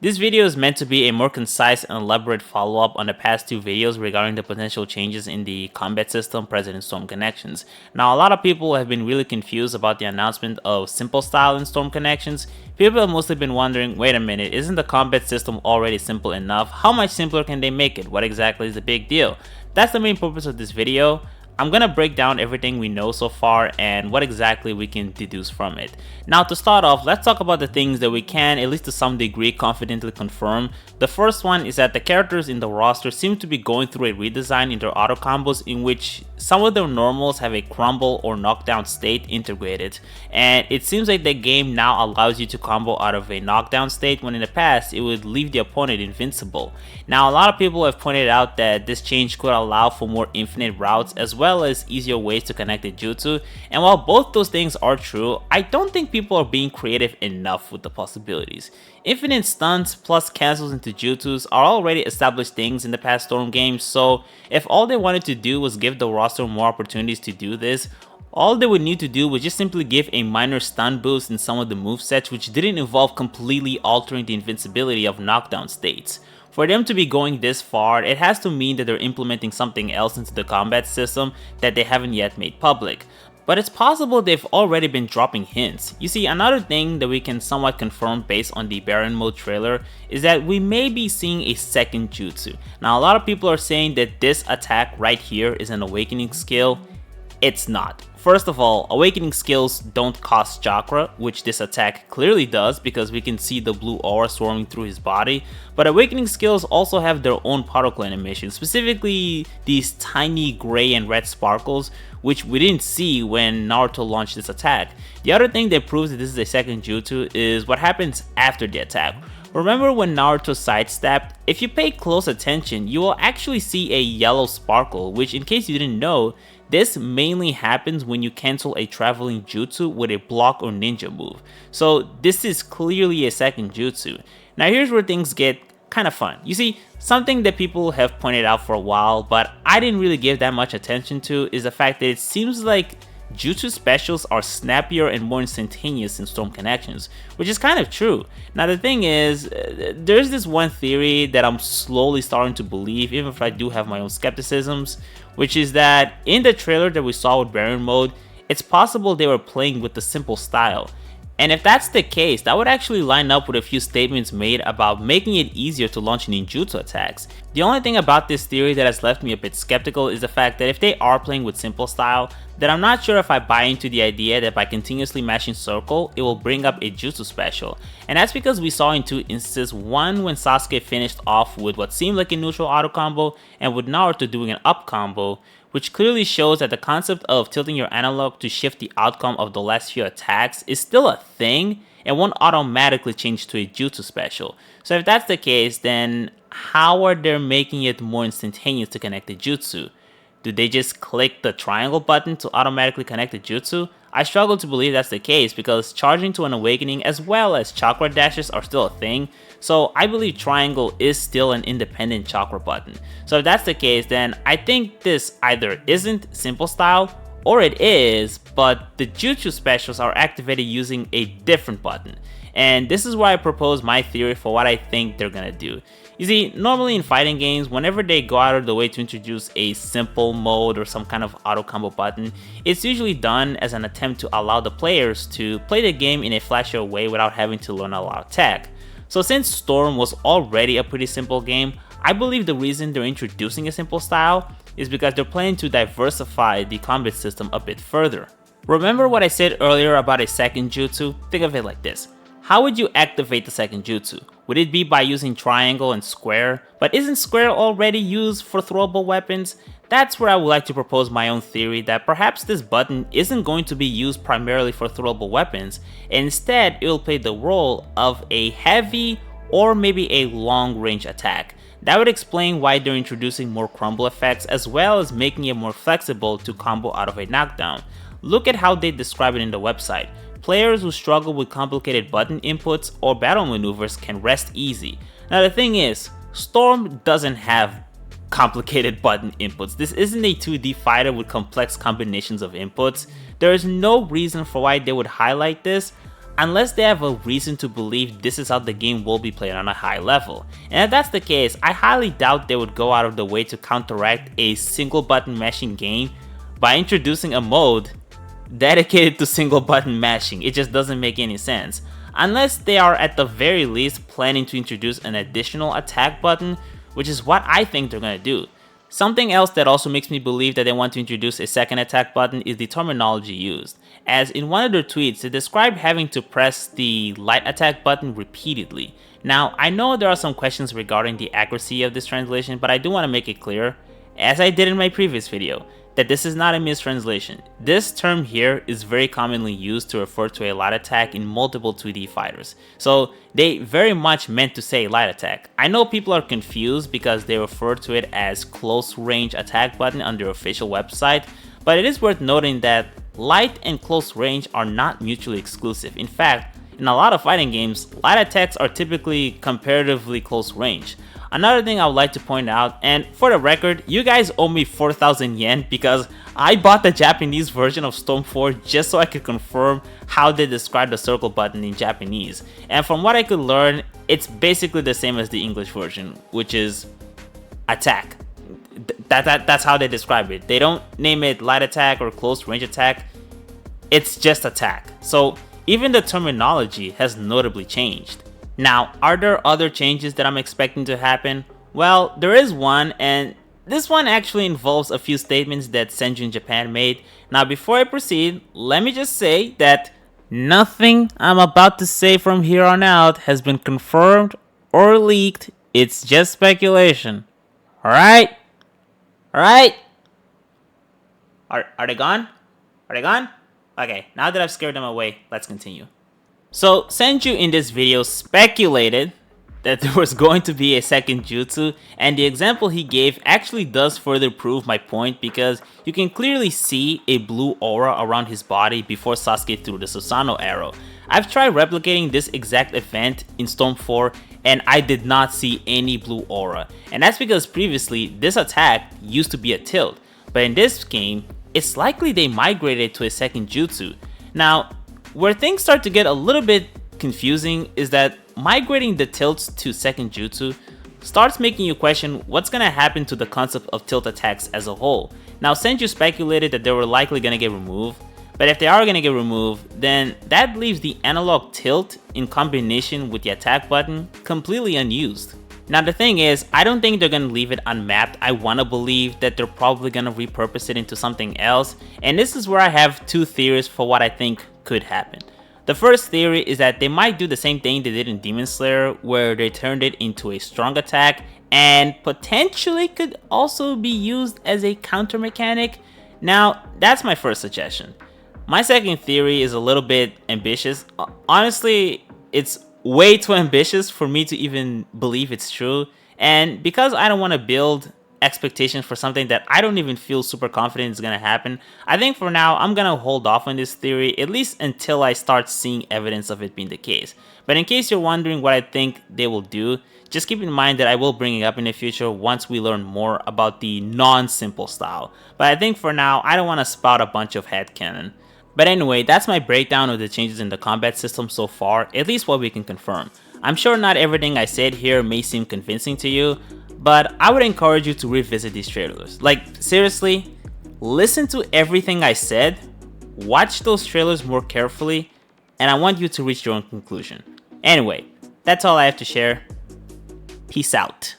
This video is meant to be a more concise and elaborate follow-up on the past two videos regarding the potential changes in the combat system present in Storm Connections. Now, a lot of people have been really confused about the announcement of simple style in Storm Connections. People have mostly been wondering, wait a minute, isn't the combat system already simple enough? How much simpler can they make it? What exactly is the big deal? That's the main purpose of this video. I'm gonna break down everything we know so far and what exactly we can deduce from it. Now, to start off, let's talk about the things that we can, at least to some degree, confidently confirm. The first one is that the characters in the roster seem to be going through a redesign in their auto combos, in which some of their normals have a crumble or knockdown state integrated, and it seems like the game now allows you to combo out of a knockdown state, when in the past it would leave the opponent invincible. Now, a lot of people have pointed out that this change could allow for more infinite routes as well as easier ways to connect the jutsu, and while both those things are true, I don't think people are being creative enough with the possibilities. Infinite stuns plus cancels into jutsus are already established things in the past Storm games, so if all they wanted to do was give the roster more opportunities to do this, all they would need to do was just simply give a minor stun boost in some of the movesets, which didn't involve completely altering the invincibility of knockdown states. For them to be going this far, it has to mean that they're implementing something else into the combat system that they haven't yet made public. But it's possible they've already been dropping hints. You see, another thing that we can somewhat confirm based on the Baron Mode trailer is that we may be seeing a second jutsu. Now, a lot of people are saying that this attack right here is an awakening skill. It's not. First of all, awakening skills don't cost chakra, which this attack clearly does because we can see the blue aura swarming through his body, but awakening skills also have their own particle animation, specifically these tiny gray and red sparkles, which we didn't see when Naruto launched this attack. The other thing that proves that this is a second jutsu is what happens after the attack. Remember when Naruto sidestepped? If you pay close attention, you will actually see a yellow sparkle, which, in case you didn't know, this mainly happens when you cancel a traveling jutsu with a block or ninja move. So this is clearly a second jutsu. Now here's where things get kind of fun. You see, something that people have pointed out for a while, but I didn't really give that much attention to, is the fact that it seems like jutsu specials are snappier and more instantaneous in Storm Connections, which is kind of true. Now the thing is, there's this one theory that I'm slowly starting to believe, even if I do have my own skepticisms, which is that in the trailer that we saw with Baron Mode, it's possible they were playing with the simple style. And if that's the case, that would actually line up with a few statements made about making it easier to launch ninjutsu attacks. The only thing about this theory that has left me a bit skeptical is the fact that if they are playing with simple style, then I'm not sure if I buy into the idea that by continuously mashing circle, it will bring up a jutsu special. And that's because we saw in two instances, one when Sasuke finished off with what seemed like a neutral auto combo, and with Naruto doing an up combo, which clearly shows that the concept of tilting your analog to shift the outcome of the last few attacks is still a thing and won't automatically change to a jutsu special. So if that's the case, then how are they making it more instantaneous to connect the jutsu? Do they just click the triangle button to automatically connect the jutsu? I struggle to believe that's the case because charging to an awakening as well as chakra dashes are still a thing, so I believe triangle is still an independent chakra button. So if that's the case, then I think this either isn't simple style or it is, but the jutsu specials are activated using a different button. And this is why I propose my theory for what I think they're gonna do. You see, normally in fighting games, whenever they go out of the way to introduce a simple mode or some kind of auto combo button, it's usually done as an attempt to allow the players to play the game in a flashier way without having to learn a lot of tech. So since Storm was already a pretty simple game, I believe the reason they're introducing a simple style is because they're planning to diversify the combat system a bit further. Remember what I said earlier about a second jutsu? Think of it like this. How would you activate the second jutsu? Would it be by using triangle and square? But isn't square already used for throwable weapons? That's where I would like to propose my own theory that perhaps this button isn't going to be used primarily for throwable weapons, and instead it will play the role of a heavy or maybe a long range attack. That would explain why they're introducing more crumble effects as well as making it more flexible to combo out of a knockdown. Look at how they describe it in the website. Players who struggle with complicated button inputs or battle maneuvers can rest easy. Now the thing is, Storm doesn't have complicated button inputs. This isn't a 2D fighter with complex combinations of inputs. There is no reason for why they would highlight this. unless they have a reason to believe this is how the game will be played on a high level. And if that's the case, I highly doubt they would go out of the way to counteract a single button mashing game by introducing a mode dedicated to single button mashing. It just doesn't make any sense. Unless they are at the very least planning to introduce an additional attack button, which is what I think they're gonna do. Something else that also makes me believe that they want to introduce a second attack button is the terminology used, as in one of their tweets they described having to press the light attack button repeatedly. Now, I know there are some questions regarding the accuracy of this translation, but I do want to make it clear, as I did in my previous video, that this is not a mistranslation. This term here is very commonly used to refer to a light attack in multiple 2D fighters, so they very much meant to say light attack. I know people are confused because they refer to it as close range attack button on their official website, but it is worth noting that light and close range are not mutually exclusive. In fact, in a lot of fighting games, light attacks are typically comparatively close range. Another thing I would like to point out, and for the record, you guys owe me 4,000 yen because I bought the Japanese version of Storm 4 just so I could confirm how they describe the circle button in Japanese. And from what I could learn, it's basically the same as the English version, which is attack. That's how they describe it. They don't name it light attack or close range attack. It's just attack. So even the terminology has notably changed. Now, are there other changes that I'm expecting to happen? Well, there is one, and this one actually involves a few statements that Senju in Japan made. Now, before I proceed, let me just say that nothing I'm about to say from here on out has been confirmed or leaked. It's just speculation. Alright? Alright? Are they gone? Are they gone? Okay, now that I've scared them away, let's continue. So, Senju in this video speculated that there was going to be a second jutsu, and the example he gave actually does further prove my point because you can clearly see a blue aura around his body before Sasuke threw the Susanoo arrow. I've tried replicating this exact event in Storm 4 and I did not see any blue aura, and that's because previously this attack used to be a tilt, but in this game, it's likely they migrated to a second jutsu. Now, where things start to get a little bit confusing is that migrating the tilts to second jutsu starts making you question what's gonna happen to the concept of tilt attacks as a whole. Now, Senju speculated that they were likely gonna get removed, but if they are gonna get removed, then that leaves the analog tilt in combination with the attack button completely unused. Now the thing is, I don't think they're gonna leave it unmapped. I wanna believe that they're probably gonna repurpose it into something else, and this is where I have two theories for what I think could happen. The first theory is that they might do the same thing they did in Demon Slayer, where they turned it into a strong attack and potentially could also be used as a counter mechanic. Now, that's my first suggestion. My second theory is a little bit ambitious. Honestly, it's way too ambitious for me to even believe it's true, and because I don't want to build expectations for something that I don't even feel super confident is going to happen, I think for now I'm going to hold off on this theory, at least until I start seeing evidence of it being the case. But in case you're wondering what I think they will do, just keep in mind that I will bring it up in the future once we learn more about the non-simple style. But I think for now, I don't want to spout a bunch of headcanon. But anyway, that's my breakdown of the changes in the combat system so far, at least what we can confirm. I'm sure not everything I said here may seem convincing to you, but I would encourage you to revisit these trailers. Like, seriously, listen to everything I said, watch those trailers more carefully, and I want you to reach your own conclusion. Anyway, that's all I have to share. Peace out.